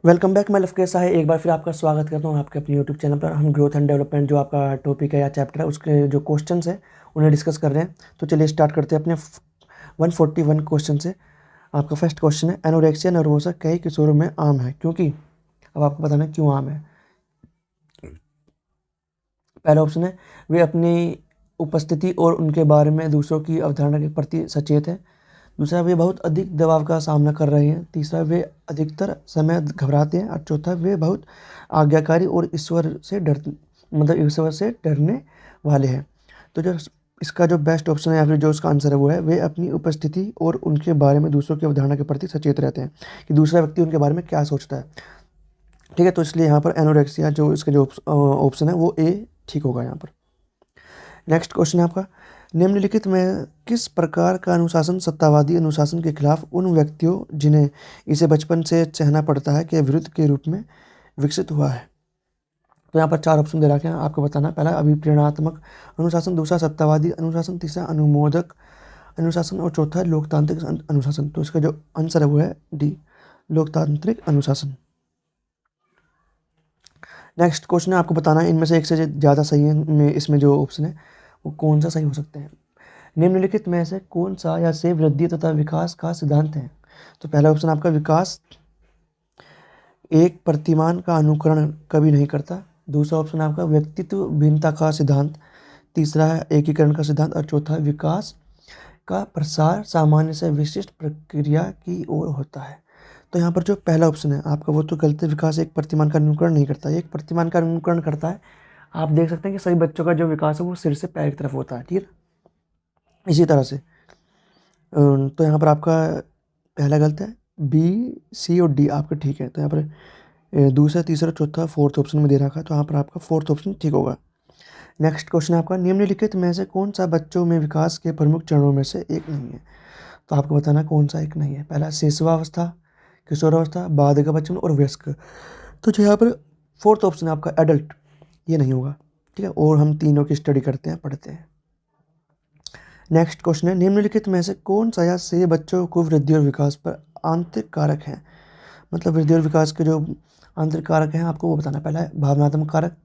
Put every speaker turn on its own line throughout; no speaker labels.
Welcome back. मैं लवकेश साहे एक बार फिर आपका स्वागत करता हूँ आपके अपने यूट्यूब चैनल पर। हम ग्रोथ एंड डेवलपमेंट जो आपका टॉपिक है या चैप्टर है उसके जो क्वेश्चंस है उन्हें डिस्कस कर रहे हैं। तो चलिए स्टार्ट करते हैं अपने 141 क्वेश्चन से। आपका फर्स्ट क्वेश्चन है, एनोरेक्सिया नर्वोसा कई किशोरों में आम है क्योंकि। अब आपको बताना है क्यों आम है। पहला ऑप्शन है, वे अपनी उपस्थिति और उनके बारे में दूसरों की अवधारणा के प्रति सचेत है। दूसरा, वे बहुत अधिक दबाव का सामना कर रहे हैं। तीसरा, वे अधिकतर समय घबराते हैं। और चौथा, वे बहुत आज्ञाकारी और ईश्वर से डरने वाले हैं। तो जो इसका जो बेस्ट ऑप्शन है या फिर जो उसका आंसर है वो है, वे अपनी उपस्थिति और उनके बारे में दूसरों की अवधारणा के प्रति सचेत रहते हैं कि दूसरा व्यक्ति उनके बारे में क्या सोचता है। ठीक है, तो इसलिए यहाँ पर एनोरेक्सिया जो इसका जो ऑप्शन है वो ए ठीक होगा यहाँ पर। नेक्स्ट क्वेश्चन है आपका, निम्नलिखित में किस प्रकार का अनुशासन सत्तावादी अनुशासन के खिलाफ उन व्यक्तियों जिन्हें इसे बचपन से सहना पड़ता है के विरुद्ध के रूप में विकसित हुआ है। तो यहाँ पर 4 ऑप्शन दे रखे हैं, आपको बताना। पहला अभिप्रेरणात्मक अनुशासन, दूसरा सत्तावादी अनुशासन, तीसरा अनुमोदक अनुशासन और चौथा लोकतांत्रिक अनुशासन। तो इसका जो आंसर है वो है डी, लोकतांत्रिक अनुशासन। नेक्स्ट क्वेश्चन है, आपको बताना है इनमें से एक से ज़्यादा सही है में इसमें जो ऑप्शन है वो कौन सा सही हो सकते हैं। निम्नलिखित में से कौन सा या से वृद्धि तथा विकास का सिद्धांत है। तो पहला ऑप्शन आपका, विकास एक प्रतिमान का अनुकरण कभी नहीं करता। दूसरा ऑप्शन आपका, व्यक्तित्व भिन्नता का सिद्धांत। तीसरा है एकीकरण का सिद्धांत और चौथा विकास का प्रसार सामान्य से विशिष्ट प्रक्रिया की ओर होता है। तो यहाँ पर जो पहला ऑप्शन है आपका वो तो गलत है। विकास एक प्रतिमान का अनुकरण नहीं करता, एक प्रतिमान का अनुकरण करता है। आप देख सकते हैं कि सभी बच्चों का जो विकास है वो सिर से पैर की तरफ होता है, ठीक है। इसी तरह से तो यहाँ पर आपका पहला गलत है, बी सी और डी आपका ठीक है। तो यहाँ पर दूसरा तीसरा चौथा फोर्थ ऑप्शन में दे रखा है, तो यहाँ पर आपका फोर्थ ऑप्शन ठीक होगा। नेक्स्ट क्वेश्चन आपका, निम्नलिखित में से कौन सा बच्चों में विकास के प्रमुख चरणों में से एक नहीं है। तो आपको बताना कौन सा एक नहीं है। पहला शिशुवावस्था, किशोरावस्था, बालिका बच्चन और वयस्क। तो जो यहाँ पर फोर्थ ऑप्शन है आपका एडल्ट, ये नहीं होगा, ठीक है। और हम तीनों की स्टडी करते हैं, पढ़ते हैं। नेक्स्ट क्वेश्चन है, निम्नलिखित में से कौन सा या से बच्चों को वृद्धि और विकास पर आंतरिक कारक है। मतलब वृद्धि और विकास के जो आंतरिक कारक हैं आपको वो बताना। पहला है भावनात्मक कारक,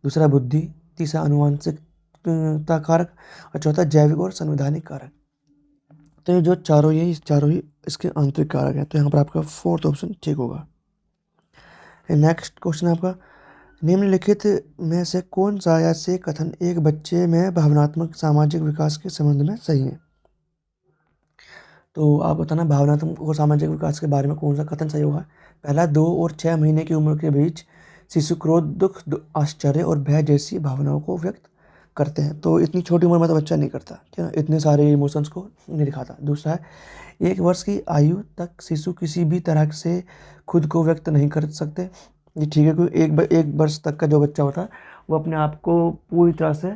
दूसरा बुद्धि, तीसरा अनुवांशिकता कारक और चौथा जैविक और संवैधानिक कारक। तो ये जो चारों ही इसके आंतरिक कारक हैं। तो यहाँ पर आपका फोर्थ ऑप्शन ठीक होगा। नेक्स्ट क्वेश्चन है आपका, निम्नलिखित में से कौन सा या से कथन एक बच्चे में भावनात्मक सामाजिक विकास के संबंध में सही है। तो आप बताना भावनात्मक और सामाजिक विकास के बारे में कौन सा कथन सही होगा। पहला, 2 और 6 महीने की उम्र के बीच शिशु क्रोध, दुख, आश्चर्य और भय जैसी भावनाओं को व्यक्त करते हैं। तो इतनी छोटी उम्र में तो बच्चा नहीं करता, ठीक है ना, इतने सारे इमोशंस को नहीं दिखाता। दूसरा है, 1 वर्ष की आयु तक शिशु किसी भी तरह से खुद को व्यक्त नहीं कर सकते। ये ठीक है, क्योंकि 1 वर्ष तक का जो बच्चा होता है वो अपने आप को पूरी तरह से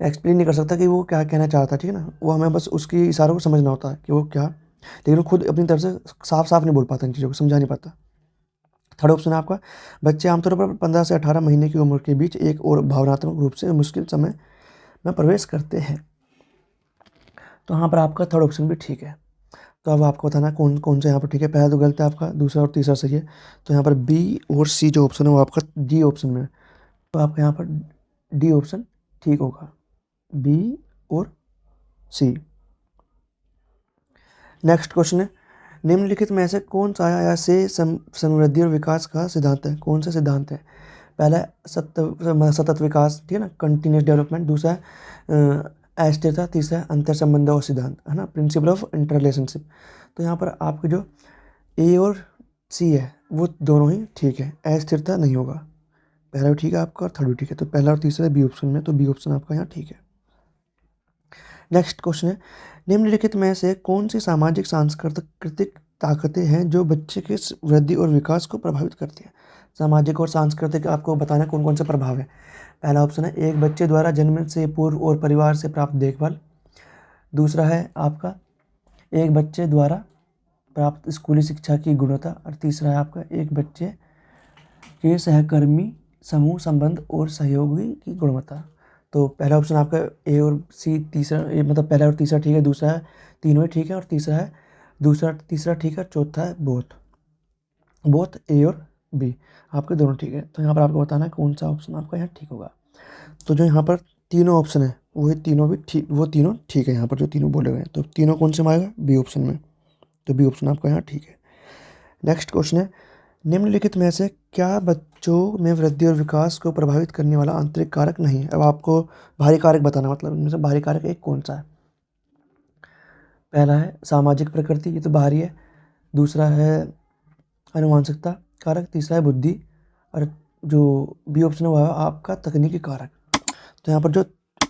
एक्सप्लेन नहीं कर सकता कि वो क्या कहना चाहता है, ठीक है ना। वो हमें बस उसकी इशारों को समझना होता है कि वो क्या, लेकिन वो खुद अपनी तरफ से साफ साफ नहीं बोल पाता, इन चीज़ों को समझा नहीं पाता। थर्ड ऑप्शन है आपका, बच्चे आमतौर पर 15 से 18 महीने की उम्र के बीच एक और भावनात्मक रूप से मुश्किल समय में प्रवेश करते हैं। तो यहाँ पर आपका थर्ड ऑप्शन भी ठीक है। तो अब आपको बताना कौन कौन सा यहाँ पर ठीक है। पहला तो गलत है आपका, दूसरा और तीसरा सही है। तो यहाँ पर बी और सी जो ऑप्शन है वो आपका डी ऑप्शन में है। तो आपका यहाँ पर डी ऑप्शन ठीक होगा, बी और सी। नेक्स्ट क्वेश्चन है, निम्नलिखित में से कौन सा या से समृद्धि और विकास का सिद्धांत है। कौन सा सिद्धांत है। पहला है सतत विकास, ठीक है ना, कंटिन्यूस डेवलपमेंट। दूसरा है अस्थिरता। तीसरा है अंतर संबंध और सिद्धांत, है ना, प्रिंसिपल ऑफ इंटर रिलेशनशिप। तो यहाँ पर आपके जो ए और सी है वो दोनों ही ठीक है, अस्थिरता नहीं होगा। पहला भी ठीक है आपका और थर्ड भी ठीक है। तो पहला और तीसरा बी ऑप्शन में, तो बी ऑप्शन आपका यहाँ ठीक है। नेक्स्ट क्वेश्चन है, निम्नलिखित में से कौन सी सामाजिक सांस्कृतिक ताकतें हैं जो बच्चे के वृद्धि और विकास को प्रभावित करती हैं। सामाजिक और सांस्कृतिक आपको बताना कौन कौन से प्रभाव है। पहला ऑप्शन है, एक बच्चे द्वारा जन्म से पूर्व और परिवार से प्राप्त देखभाल। दूसरा है आपका, एक बच्चे द्वारा प्राप्त स्कूली शिक्षा की गुणवत्ता। और तीसरा है आपका, एक बच्चे के सहकर्मी समूह संबंध और सहयोगी की गुणवत्ता। तो पहला ऑप्शन आपका ए और सी, तीसरा मतलब पहला और तीसरा ठीक है, दूसरा है तीनों ही ठीक है और तीसरा है तीसरा ठीक है, चौथा है बोथ। बोथ ए और बी, आपके दोनों ठीक है। तो यहाँ पर आपको बताना है कौन सा ऑप्शन आपका यहाँ ठीक होगा। तो जो यहाँ पर तीनों ऑप्शन है वो तीनों भी ठीक, वो तीनों ठीक है। यहाँ पर जो तीनों बोले हुए हैं तो तीनों कौन से में आएगा, बी ऑप्शन में। तो बी ऑप्शन आपका यहाँ ठीक है। नेक्स्ट क्वेश्चन है, निम्नलिखित में से क्या बच्चों में वृद्धि और विकास को प्रभावित करने वाला आंतरिक कारक नहीं है। अब आपको भारी कारक बताना, मतलब इनमें से भारी कारक एक कौन सा है। पहला है सामाजिक प्रकृति, ये तो बाहरी है। दूसरा है आनुवंशिकता कारक। तीसरा है बुद्धि। और जो बी ऑप्शन है वो है आपका तकनीकी कारक। तो यहाँ पर जो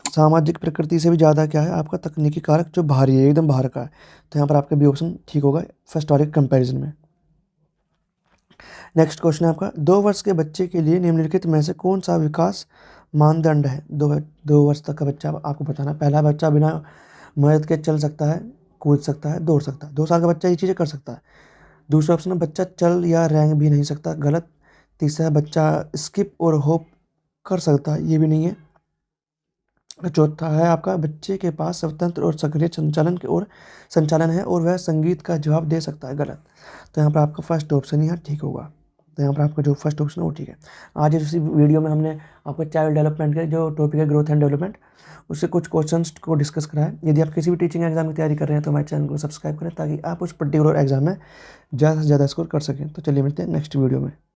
सामाजिक प्रकृति से भी ज़्यादा क्या है आपका तकनीकी कारक, जो भारी है, एकदम बाहर का है। तो यहाँ पर आपका बी ऑप्शन ठीक होगा फर्स्ट और कंपैरिजन में। नेक्स्ट क्वेश्चन है आपका, 2 वर्ष के बच्चे के लिए निम्नलिखित में से कौन सा विकास मानदंड है। 2 वर्ष तक का बच्चा, आपको बताना। पहला बच्चा बिना मदद के चल सकता है, कूद सकता है, दौड़ सकता है। 2 साल का बच्चा ये चीज़ें कर सकता है। दूसरा ऑप्शन है बच्चा चल या रेंग भी नहीं सकता, गलत। तीसरा है बच्चा स्किप और होप कर सकता है, ये भी नहीं है। चौथा है आपका बच्चे के पास स्वतंत्र और सक्रिय संचालन है और वह संगीत का जवाब दे सकता है, गलत। तो यहाँ पर आपका फर्स्ट ऑप्शन यहाँ ठीक होगा। तो यहाँ पर आपका जो फर्स्ट ऑप्शन है वो ठीक है। आज इस वीडियो में हमने आपको चाइल्ड डेवलपमेंट के जो टॉपिक है ग्रोथ एंड डेवलपमेंट, उससे कुछ क्वेश्चंस को डिस्कस करा है। यदि आप किसी भी टीचिंग एग्जाम की तैयारी कर रहे हैं तो हमारे चैनल को सब्सक्राइब करें ताकि आप उस पर्टिकुलर एग्जाम में ज़्यादा से ज़्यादा स्कोर कर सकें। तो चलिए मिलते हैं नेक्स्ट वीडियो में।